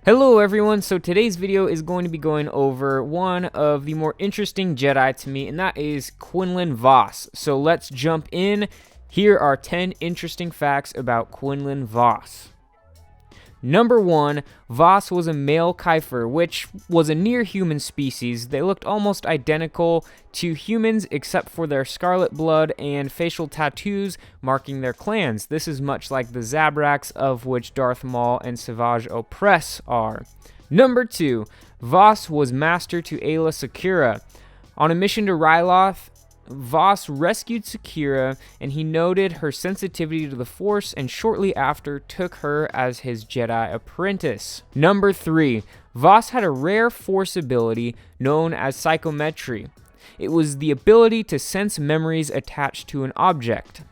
Hello everyone, so today's video is going to be going over one of the more interesting Jedi to me, and that is Quinlan Vos. So let's jump in. Here are 10 interesting facts about Quinlan Vos. Number 1, Vos was a male Kiefer, which was a near-human species. They looked almost identical to humans except for their scarlet blood and facial tattoos marking their clans. This is much like the Zabraks, of which Darth Maul and Savage Opress are. Number 2, Vos was master to Aayla Secura. On a mission to Ryloth, Vos rescued Secura, and he noted her sensitivity to the Force and shortly after took her as his Jedi apprentice. Number 3. Vos had a rare Force ability known as psychometry. It was the ability to sense memories attached to an object,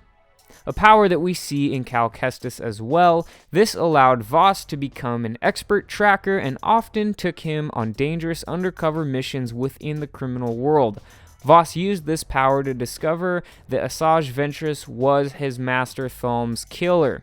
a power that we see in Cal Kestis as well. This allowed Vos to become an expert tracker and often took him on dangerous undercover missions within the criminal world. Vos used this power to discover that Asajj Ventress was his Master Thalm's killer.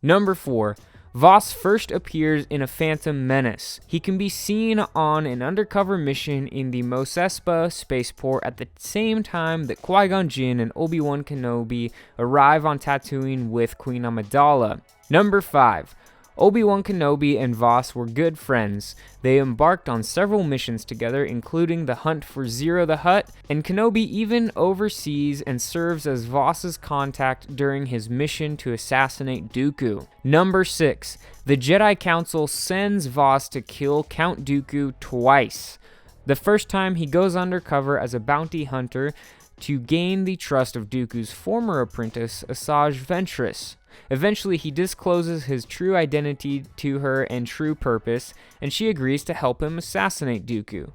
Number 4. Vos first appears in a Phantom Menace. He can be seen on an undercover mission in the Mos Espa spaceport at the same time that Qui-Gon Jinn and Obi-Wan Kenobi arrive on Tatooine with Queen Amidala. Number 5. Obi-Wan Kenobi and Vos were good friends. They embarked on several missions together, including the hunt for Zero the Hutt, and Kenobi even oversees and serves as Vos's contact during his mission to assassinate Dooku. Number 6. The Jedi Council sends Vos to kill Count Dooku twice. The first time he goes undercover as a bounty hunter to gain the trust of Dooku's former apprentice, Asajj Ventress. Eventually, he discloses his true identity to her and true purpose, and she agrees to help him assassinate Dooku.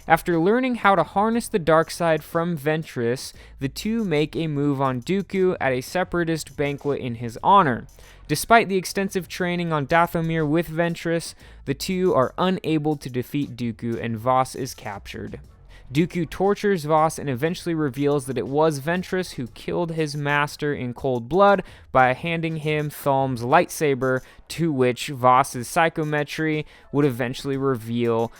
After learning how to harness the dark side from Ventress, the two make a move on Dooku at a separatist banquet in his honor. Despite the extensive training on Dathomir with Ventress, the two are unable to defeat Dooku and Vos is captured. Dooku tortures Vos and eventually reveals that it was Ventress who killed his master in cold blood by handing him Thalm's lightsaber, to which Vos's psychometry would eventually reveal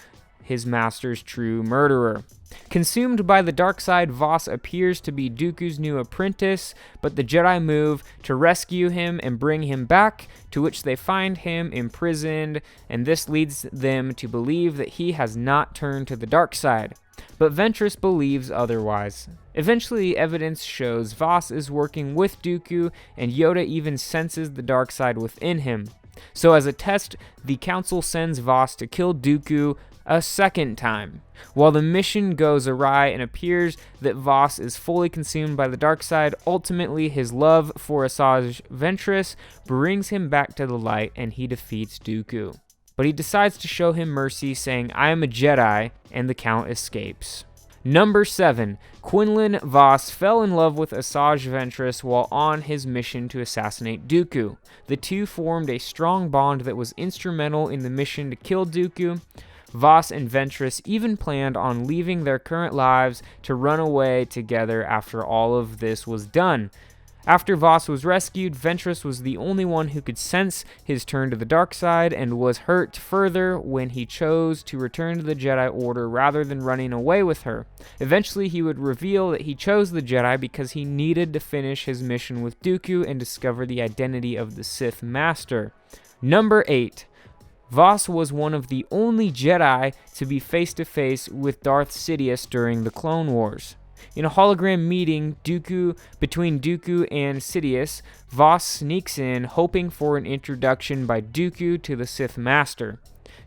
his master's true murderer. Consumed by the dark side, Vos appears to be Dooku's new apprentice, but the Jedi move to rescue him and bring him back, to which they find him imprisoned, and this leads them to believe that he has not turned to the dark side. But Ventress believes otherwise. Eventually, evidence shows Vos is working with Dooku, and Yoda even senses the dark side within him. So as a test, the Council sends Vos to kill Dooku a second time. While the mission goes awry and appears that Vos is fully consumed by the dark side, ultimately his love for Asajj Ventress brings him back to the light and he defeats Dooku. But he decides to show him mercy, saying, "I am a Jedi," and the Count escapes. Number 7. Quinlan Vos fell in love with Asajj Ventress while on his mission to assassinate Dooku. The two formed a strong bond that was instrumental in the mission to kill Dooku. Vos and Ventress even planned on leaving their current lives to run away together after all of this was done. After Vos was rescued, Ventress was the only one who could sense his turn to the dark side and was hurt further when he chose to return to the Jedi Order rather than running away with her. Eventually, he would reveal that he chose the Jedi because he needed to finish his mission with Dooku and discover the identity of the Sith Master. Number 8. Vos was one of the only Jedi to be face-to-face with Darth Sidious during the Clone Wars. In a hologram meeting between Dooku and Sidious, Vos sneaks in, hoping for an introduction by Dooku to the Sith Master.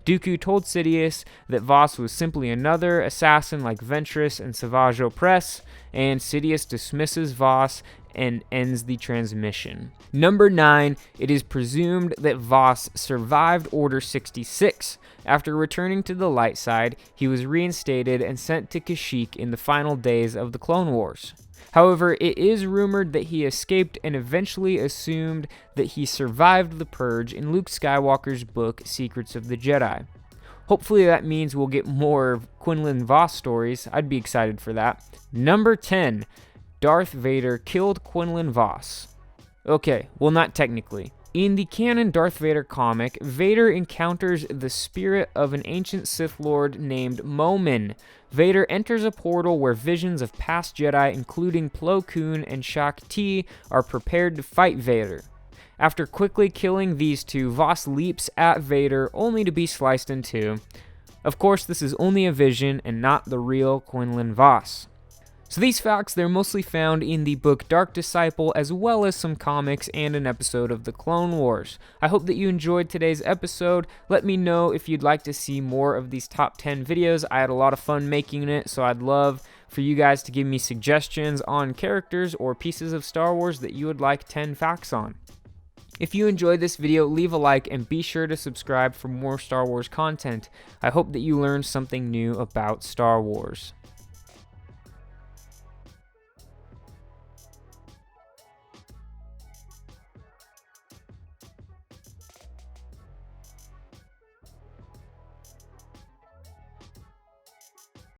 Dooku told Sidious that Vos was simply another assassin like Ventress and Savage Opress, and Sidious dismisses Vos and ends the transmission. Number 9. It is presumed that Vos survived Order 66. After returning to the light side, he was reinstated and sent to Kashyyyk in the final days of the Clone Wars. However, it is rumored that he escaped and eventually assumed that he survived the Purge in Luke Skywalker's book, Secrets of the Jedi. Hopefully that means we'll get more Quinlan Vos stories. I'd be excited for that. Number 10. Darth Vader killed Quinlan Vos. Okay, well, not technically. In the canon Darth Vader comic, Vader encounters the spirit of an ancient Sith Lord named Momin. Vader enters a portal where visions of past Jedi, including Plo Koon and Shaak Ti, are prepared to fight Vader. After quickly killing these two, Vos leaps at Vader, only to be sliced in two. Of course, this is only a vision and not the real Quinlan Vos. So these facts, they're mostly found in the book Dark Disciple, as well as some comics and an episode of the Clone Wars. I hope that you enjoyed today's episode. Let me know if you'd like to see more of these top 10 videos. I had a lot of fun making it, so I'd love for you guys to give me suggestions on characters or pieces of Star Wars that you would like 10 facts on. If you enjoyed this video, leave a like and be sure to subscribe for more Star Wars content. I hope that you learned something new about Star Wars.